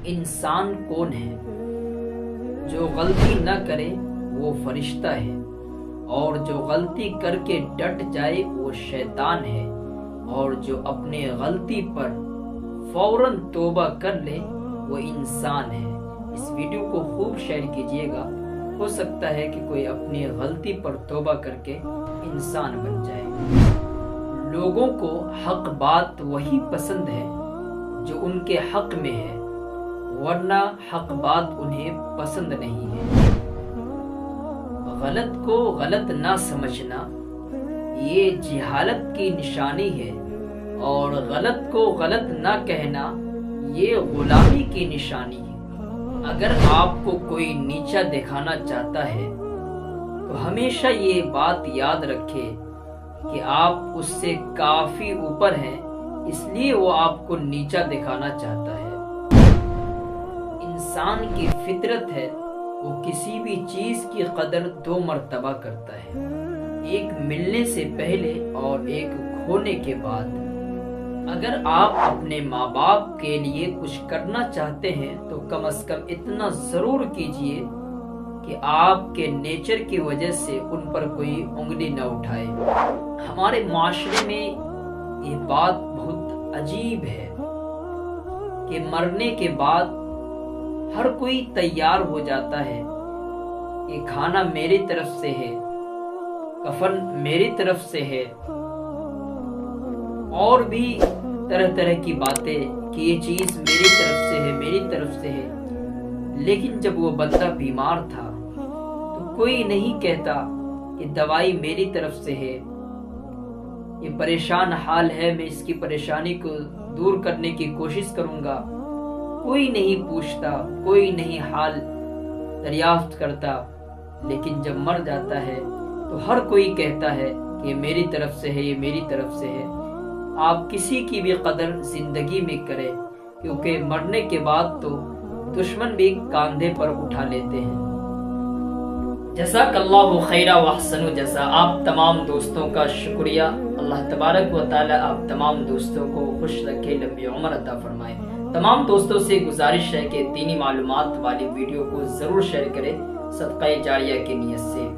انسان کون ہے؟ جو غلطی نہ کرے وہ فرشتہ ہے، اور جو غلطی کر کے ڈٹ جائے وہ شیطان ہے، اور جو اپنے غلطی پر فوراً توبہ کر لے وہ انسان ہے۔ اس ویڈیو کو خوب شیئر کیجیے گا، ہو سکتا ہے کہ کوئی اپنی غلطی پر توبہ کر کے انسان بن جائے۔ لوگوں کو حق بات وہی پسند ہے جو ان کے حق میں ہے، ورنہ حق بات انہیں پسند نہیں ہے۔ غلط کو غلط نہ سمجھنا یہ جہالت کی نشانی ہے، اور غلط کو غلط نہ کہنا یہ غلامی کی نشانی ہے۔ اگر آپ کو کوئی نیچا دکھانا چاہتا ہے تو ہمیشہ یہ بات یاد رکھے کہ آپ اس سے کافی اوپر ہیں، اس لیے وہ آپ کو نیچا دکھانا چاہتا ہے۔ انسان کی فطرت ہے وہ کسی بھی چیز کی قدر 2 مرتبہ کرتا ہے، ایک ملنے سے پہلے اور ایک کھونے کے بعد۔ اگر آپ اپنے ماں باپ کے لیے کچھ کرنا چاہتے ہیں تو کم از کم اتنا ضرور کیجئے کہ آپ کے نیچر کی وجہ سے ان پر کوئی انگلی نہ اٹھائے۔ ہمارے معاشرے میں یہ بات بہت عجیب ہے کہ مرنے کے بعد ہر کوئی تیار ہو جاتا ہے، یہ کھانا میری طرف سے ہے، کفن میری طرف سے ہے، اور بھی طرح طرح کی باتیں کہ یہ چیز میری طرف سے ہے، میری طرف سے ہے۔ لیکن جب وہ بندہ بیمار تھا تو کوئی نہیں کہتا کہ دوائی میری طرف سے ہے، یہ پریشان حال ہے، میں اس کی پریشانی کو دور کرنے کی کوشش کروں گا۔ کوئی نہیں پوچھتا، کوئی نہیں حال دریافت کرتا، لیکن جب مر جاتا ہے تو ہر کوئی کہتا ہے کہ یہ میری طرف سے ہے، یہ میری طرف سے ہے۔ آپ کسی کی بھی قدر زندگی میں کریں، کیونکہ مرنے کے بعد تو دشمن بھی کاندھے پر اٹھا لیتے ہیں۔ جزاک اللہ خیرہ واحسن جزا۔ آپ تمام دوستوں کا شکریہ۔ اللہ تبارک و تعالی آپ تمام دوستوں کو خوش رکھے، لمبی عمر عطا فرمائے۔ تمام دوستوں سے گزارش ہے کہ دینی معلومات والی ویڈیو کو ضرور شیئر کریں، صدقہ جاریہ کی نیت سے۔